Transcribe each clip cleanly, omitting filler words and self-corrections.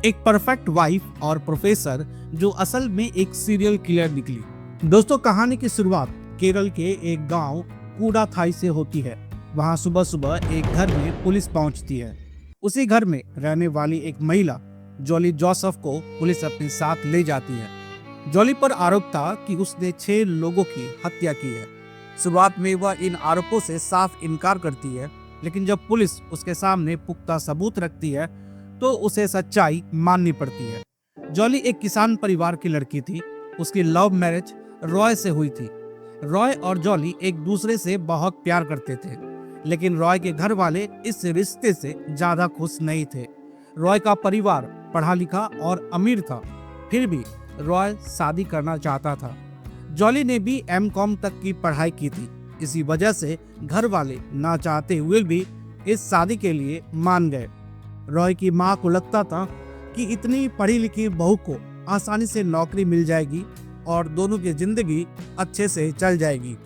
एक perfect wife और professor जो असल में एक सीरियल किलर निकली। दोस्तों, कहानी की शुरुआत केरल के एक गांव कूडाथाई से होती है। वहां सुबह सुबह एक घर में पुलिस पहुंचती है। उसी घर में रहने वाली एक महिला जॉली जोसेफ को पुलिस अपने साथ ले जाती है। जॉली पर आरोप था कि उसने 6 लोगों की हत्या की है। शुरुआत में वह इन आरोपों से साफ इनकार करती है, लेकिन जब पुलिस उसके सामने पुख्ता सबूत रखती है तो उसे सच्चाई माननी पड़ती है। जॉली एक किसान परिवार की लड़की थी। उसकी लव मैरिज रॉय से हुई थी। रॉय और जॉली एक दूसरे से बहुत प्यार करते थे, लेकिन रॉय के घर वाले इस रिश्ते से ज्यादा खुश नहीं थे। रॉय का परिवार पढ़ा लिखा और अमीर था, फिर भी रॉय शादी करना चाहता था। जॉली ने भी एमकॉम तक की पढ़ाई की थी। इसी वजह से घर वाले ना चाहते हुए भी इस शादी के लिए मान गए। रॉय की मां को लगता था कि इतनी पढ़ी लिखी बहू को आसानी से नौकरी मिल जाएगी और दोनों की जिंदगी अच्छे से चल जाएगी।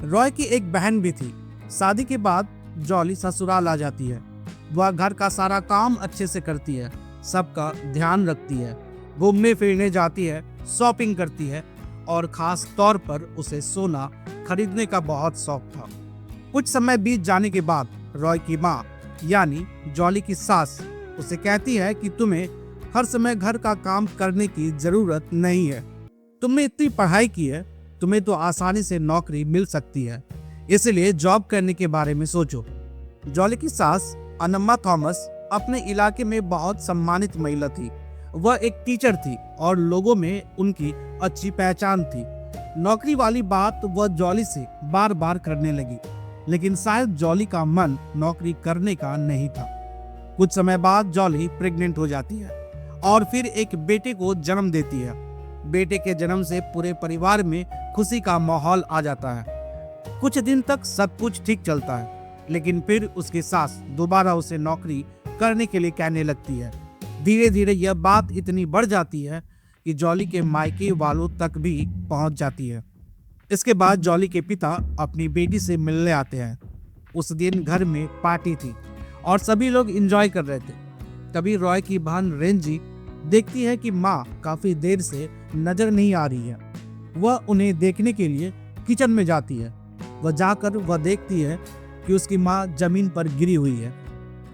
रॉय की एक बहन भी थी। शादी के बाद जॉली ससुराल आ जाती है। वह घर का सारा काम अच्छे से करती है, सबका ध्यान रखती है, घूमने फिरने जाती है, शॉपिंग करती है और खास तौर पर उसे सोना खरीदने का बहुत शौक था। कुछ समय बीत जाने के बाद रॉय की माँ यानी जॉली की सास उसे कहती है कि तुम्हें हर समय घर का काम करने की जरूरत नहीं है। तुमने इतनी पढ़ाई की है, तुम्हें तो आसानी से नौकरी मिल सकती है, इसलिए जॉब करने के बारे में सोचो। जॉली की सास अनम्मा थॉमस अपने इलाके में बहुत सम्मानित महिला थी। वह एक टीचर थी और लोगों में उनकी अच्छी पहचान थी। नौकरी वाली बात वह जॉली से बार बार करने लगी, लेकिन शायद जॉली का मन नौकरी करने का नहीं था। कुछ समय बाद जॉली प्रेग्नेंट हो जाती है और फिर एक बेटे को जन्म देती है। बेटे के जन्म से पूरे परिवार में खुशी का माहौल आ जाता है। कुछ दिन तक सब कुछ ठीक चलता है, लेकिन फिर उसकी सास दोबारा उसे नौकरी करने के लिए कहने लगती है। धीरे धीरे यह बात इतनी बढ़ जाती है कि जॉली के मायके वालों तक भी पहुंच जाती है। इसके बाद जॉली के पिता अपनी बेटी से मिलने आते हैं। उस दिन घर में पार्टी थी और सभी लोग एंजॉय कर रहे थे। तभी रॉय की बहन रेंजी देखती है कि माँ काफी देर से नजर नहीं आ रही है। वह उन्हें देखने के लिए किचन में जाती है। वह देखती है कि उसकी माँ जमीन पर गिरी हुई है।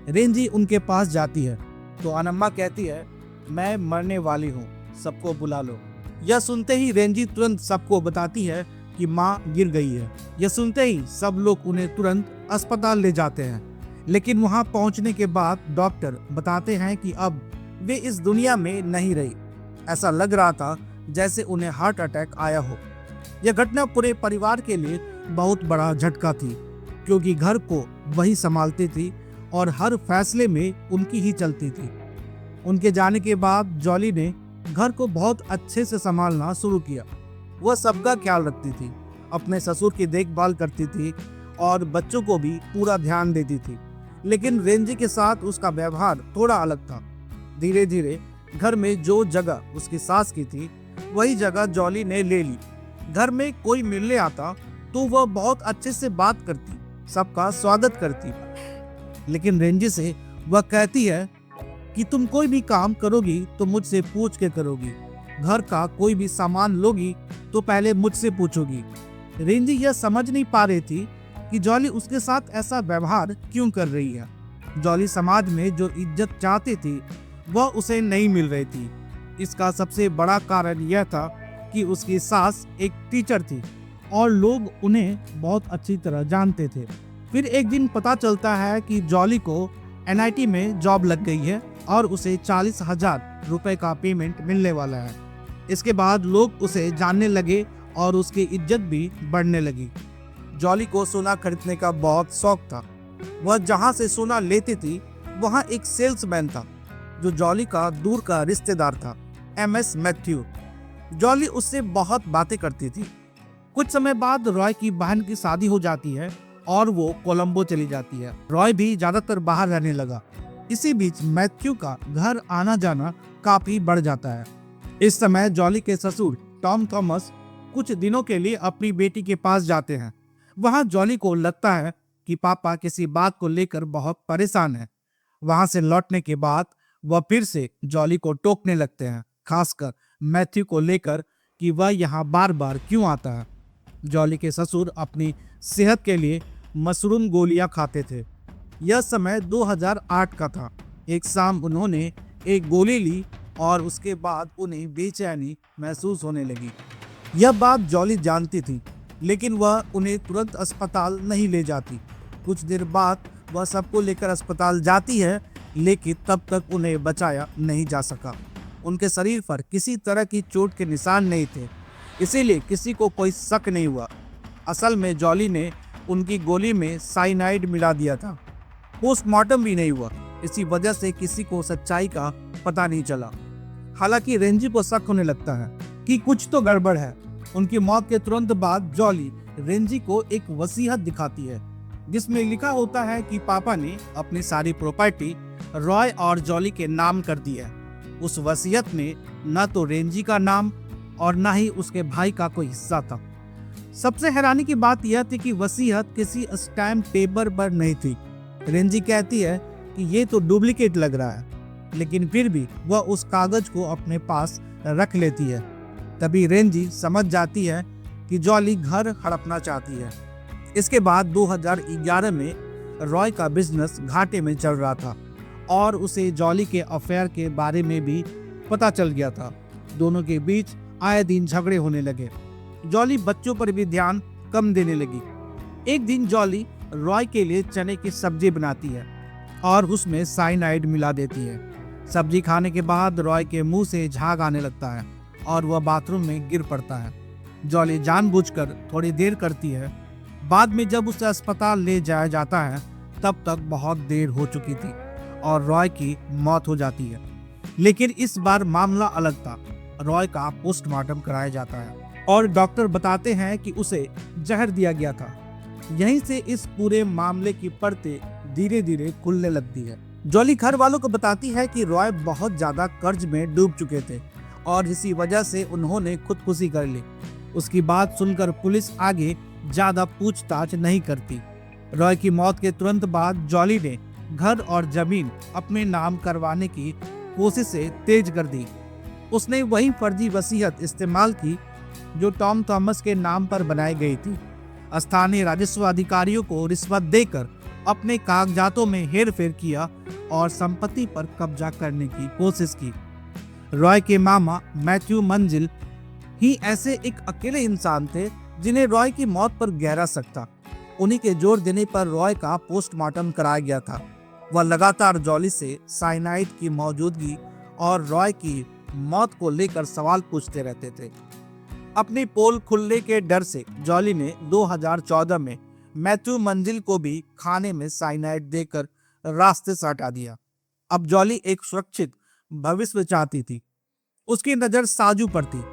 रेंजी उनके पास जाती है तो अनम्मा कहती है, मैं मरने वाली हूँ, सबको बुला लो। यह सुनते ही रेंजी तुरंत सबको बताती है कि माँ गिर गई है। यह सुनते ही सब लोग उन्हें तुरंत अस्पताल ले जाते हैं, लेकिन वहां पहुंचने के बाद डॉक्टर बताते हैं कि अब वे इस दुनिया में नहीं रही। ऐसा लग रहा था जैसे उन्हें हार्ट अटैक आया हो। यह घटना पूरे परिवार के लिए बहुत बड़ा झटका थी, क्योंकि घर को वही संभालती थी और हर फैसले में उनकी ही चलती थी। उनके जाने के बाद जॉली ने घर को बहुत अच्छे से संभालना शुरू किया। वह सबका ख्याल रखती थी, अपने ससुर की देखभाल करती थी और बच्चों को भी पूरा ध्यान देती थी। लेकिन रेंजी के साथ उसका व्यवहार थोड़ा अलग था। धीरे धीरे घर में जो जगह उसकी सास की थी, वही जगह जॉली ने ले ली। घर में कोई मिलने आता तो वह बहुत अच्छे से बात करती, सबका स्वागत करती, लेकिन रेंजी से वह कहती है कि तुम कोई भी काम करोगी तो मुझसे पूछ के करोगी, घर का कोई भी सामान लोगी तो पहले मुझसे पूछोगी। रेंजी यह समझ नहीं पा रही थी कि जॉली उसके साथ ऐसा व्यवहार क्यों कर रही है। जॉली समाज में जो इज्जत चाहती थी वह उसे नहीं मिल रही थी। इसका सबसे बड़ा कारण यह था कि उसकी सास एक टीचर थी और लोग उन्हें बहुत अच्छी तरह जानते थे। फिर एक दिन पता चलता है कि जॉली को NIT में जॉब लग गई है और उसे 40,000 रुपए का पेमेंट मिलने वाला है। इसके बाद लोग उसे जानने लगे और उसकी इज्जत भी बढ़ने लगी। जॉली को सोना खरीदने का बहुत शौक था। वह जहां से सोना लेती थी वहां एक सेल्समैन था जो जॉली का दूर का रिश्तेदार था, MS मैथ्यू। जॉली उससे बहुत बातें करती थी। कुछ समय बाद रॉय की बहन की शादी हो जाती है और वो कोलंबो चली जाती है। रॉय भी ज्यादातर बाहर रहने लगा। इसी बीच मैथ्यू का घर आना जाना काफी बढ़ जाता है। इस समय जॉली के ससुर टॉम थॉमस कुछ दिनों के लिए अपनी बेटी के पास जाते हैं। वहां जॉली को लगता है कि पापा किसी बात को लेकर बहुत परेशान है। वहां से लौटने के बाद वह फिर से जॉली को टोकने लगते हैं, खासकर मैथ्यू को लेकर कि वह यहाँ बार बार क्यों आता है। जॉली के ससुर अपनी सेहत के लिए मशरूम गोलियां खाते थे। यह समय 2008 का था। एक शाम उन्होंने एक गोली ली और उसके बाद उन्हें बेचैनी महसूस होने लगी। यह बात जॉली जानती थी, लेकिन वह उन्हें तुरंत अस्पताल नहीं ले जाती। कुछ देर बाद वह सबको लेकर अस्पताल जाती है, लेकिन तब तक उन्हें बचाया नहीं जा सका। उनके शरीर पर किसी तरह की चोट के निशान नहीं थे, इसीलिए किसी को कोई शक नहीं हुआ। असल में जॉली ने उनकी गोली में साइनाइड मिला दिया था। पोस्टमार्टम भी नहीं हुआ, इसी वजह से किसी को सच्चाई का पता नहीं चला। हालांकि रेंजी को शक होने लगता है कि कुछ तो गड़बड़ है। उनकी मौत के तुरंत बाद जॉली रेंजी को एक वसीयत दिखाती है, जिसमें लिखा होता है कि पापा ने अपनी सारी प्रॉपर्टी रॉय और जॉली के नाम कर दी है। उस वसीयत में न तो रेंजी का नाम और न ही उसके भाई का कोई हिस्सा था। सबसे हैरानी की बात यह थी कि वसीयत किसी स्टैम्प पेपर पर नहीं थी। रेंजी कहती है कि ये तो डुप्लीकेट लग रहा है, लेकिन फिर भी वह उस कागज को अपने पास रख लेती है। तभी रेंजी समझ जाती है कि जॉली घर हड़पना चाहती है। इसके बाद 2011 में रॉय का बिजनेस घाटे में चल रहा था और उसे जॉली के अफेयर के बारे में भी पता चल गया था। दोनों के बीच आए दिन झगड़े होने लगे। जॉली बच्चों पर भी ध्यान कम देने लगी। एक दिन जॉली रॉय के लिए चने की सब्जी बनाती है और उसमें साइनाइड मिला देती है। सब्जी खाने के बाद रॉय के मुंह से झाग आने लगता है और वह बाथरूम में गिर पड़ता है। जॉली जानबूझकर थोड़ी देर करती है। बाद में जब उसे अस्पताल ले जाया जाता है, तब तक बहुत देर हो चुकी थी और रॉय की मौत हो जाती है। लेकिन इस बार मामला अलग था। रॉय का पोस्टमार्टम कराया जाता है और डॉक्टर बताते हैं कि उसे जहर दिया गया था। यहीं से इस पूरे मामले की परतें धीरे धीरे खुलने लगती है। जॉली घर वालों को बताती है कि रॉय बहुत ज्यादा कर्ज में डूब चुके थे और इसी वजह से उन्होंने खुदकुशी कर ली। उसकी बात सुनकर पुलिस आगे ज्यादा पूछताछ नहीं करती। रॉय की मौत के तुरंत बाद जॉली ने घर और जमीन अपने नाम करवाने की कोशिशें तेज कर दी। उसने वही फर्जी वसीयत इस्तेमाल की जो टॉम थॉमस के नाम पर बनाई गई थी। स्थानीय राजस्व अधिकारियों को रिश्वत देकर अपने कागजातों में हेरफेर किया और संपत्ति पर कब्जा करने की कोशिश की। रॉय के मामा मैथ्यू मंजिल ही ऐसे एक अकेले इंसान थे जिन्हें रॉय की मौत पर गहरा शक था। उन्हीं के जोर देने पर रॉय का पोस्टमार्टम कराया गया था। वह लगातार जॉली से साइनाइड की मौजूदगी और रॉय की मौत को लेकर सवाल पूछते रहते थे। अपनी पोल खुलने के डर से जॉली ने 2014 में मैथ्यू मंजिल को भी खाने में साइनाइड देकर रास्ते से हटा दिया। अब जॉली एक सुरक्षित भविष्य चाहती थी। उसकी नजर साजू पर थी,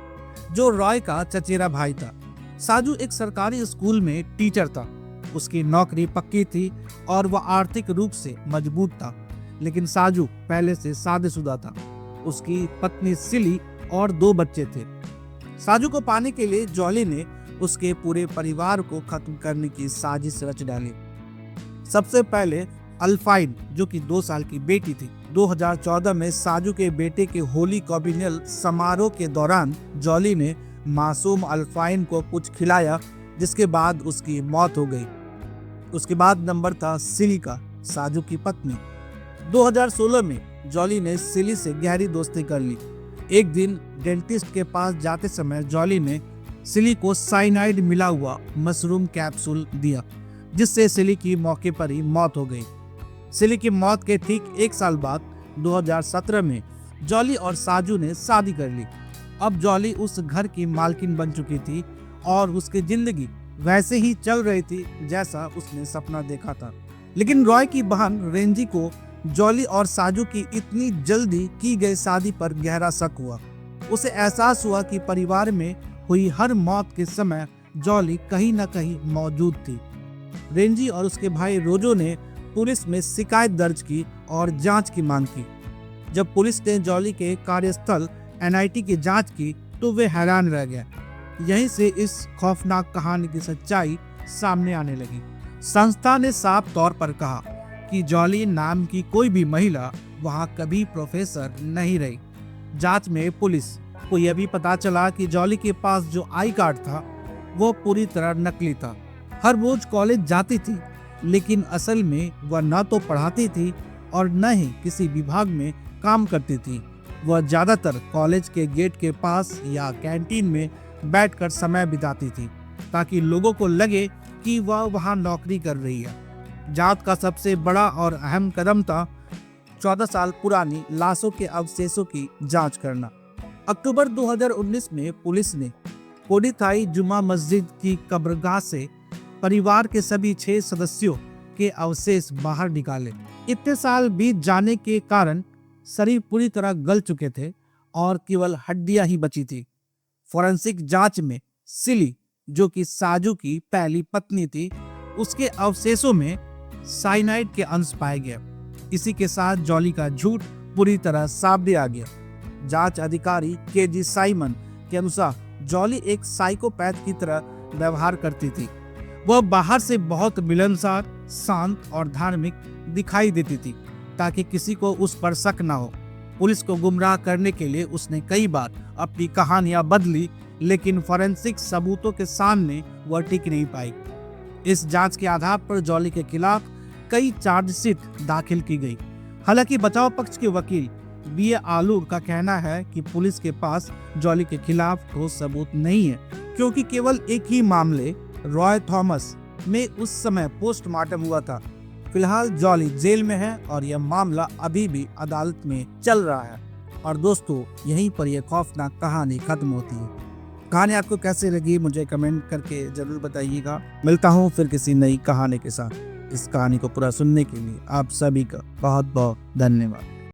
जो रॉय का चचेरा भाई था। साजू एक सरकारी स्कूल में टीचर था। उसकी नौकरी पक्की थी और वह आर्थिक रूप से मजबूत था, लेकिन साजू पहले से शादीशुदा था। उसकी पत्नी सिली और 2 बच्चे थे। साजू को पाने के लिए जॉली ने उसके पूरे परिवार को खत्म करने की साजिश रच डाली। सबसे पहले अल्फाइन, जो कि 2 साल की बेटी थी। 2014 में साजू के बेटे के होली कॉम्युनल समारोह के दौरान जॉली ने मासूम अल्फाइन को कुछ खिलाया, जिसके बाद उसकी मौत हो गई। उसके बाद नंबर था सिली का, साजू की पत्नी। 2016 में जॉली ने सिली से गहरी दोस्ती कर ली। एक दिन डेंटिस्ट के पास जाते समय जॉली ने सिली को साइनाइड मिला हुआ मशरूम कैप्सूल दिया, जिससे सिली की मौके पर ही मौत हो गई। सिली की मौत के ठीक 1 साल बाद 2017 में जॉली और साजू ने शादी कर ली। अब जॉली उस घर की मालकिन बन चुकी थी और उसकी जिंदगी वैसे ही चल रही थी जैसा उसने सपना देखा था। लेकिन रॉय की बहन रेंजी को जॉली और साजू की इतनी जल्दी की गई शादी पर गहरा शक हुआ। उसे एहसास हुआ कि परिवार में हुई हर मौत के समय जॉली कहीं न कहीं मौजूद थी। रेंजी और उसके भाई रोजो ने पुलिस में शिकायत दर्ज की और जांच की मांग की। जब पुलिस ने जॉली के कार्यस्थल एनआईटी की जांच की तो वे हैरान रह गए। यहीं से इस खौफनाक कहानी की सच्चाई सामने आने लगी। संस्था ने साफ तौर पर कहा कि जॉली नाम की कोई भी महिला वहां कभी प्रोफेसर नहीं रही। जांच में पुलिस को यह भी पता चला कि जॉली के पास जो आई कार्ड था वो पूरी तरह नकली था। हर रोज कॉलेज जाती थी, लेकिन असल में वह न तो पढ़ाती थी और न ही किसी विभाग में काम करती थी। वह ज्यादातर कॉलेज के गेट के पास या कैंटीन में बैठकर समय बिताती थी, ताकि लोगों को लगे कि वह वहां नौकरी कर रही है। जांच का सबसे बड़ा और अहम कदम था 14 साल पुरानी लाशों के अवशेषों की जांच करना। अक्टूबर 2019 में पुलिस ने कोडीथाई जुमा मस्जिद की कब्रगाह से परिवार के सभी 6 सदस्यों के अवशेष बाहर निकाले। इतने साल बीत जाने के कारण शरीर पूरी तरह गल चुके थे और केवल हड्डियां ही बची थी। फोरेंसिक जांच में सिली, जो कि साजू की पहली पत्नी थी, उसके अवशेषों में साइनाइड के अंश पाए गए। इसी के साथ जॉली का झूठ पूरी तरह सामने आ गया। जांच अधिकारी केजी साइमन के अनुसार जॉली एक साइकोपैथ की तरह व्यवहार करती थी। वह बाहर से बहुत मिलनसार, शांत और धार्मिक दिखाई देती थी, ताकि किसी को उस पर शक न हो। पुलिस को गुमराह करने के लिए उसने कई बार अपनी कहानियां बदली, लेकिन फोरेंसिक सबूतों के सामने वह टिक नहीं पाई। इस जांच के आधार पर जॉली के खिलाफ कई चार्जशीट दाखिल की गई। हालांकि बचाव पक्ष के वकील बीए आलूर का कहना है कि पुलिस के पास जॉली के खिलाफ ठोस सबूत नहीं है, क्योंकि केवल एक ही मामले रॉय थॉमस में उस समय पोस्टमार्टम हुआ था। फिलहाल जॉली जेल में है और यह मामला अभी भी अदालत में चल रहा है। और दोस्तों, यहीं पर यह खौफनाक कहानी खत्म होती है। कहानी आपको कैसे लगी मुझे कमेंट करके जरूर बताइएगा। मिलता हूँ फिर किसी नई कहानी के साथ। इस कहानी को पूरा सुनने के लिए आप सभी का बहुत बहुत धन्यवाद।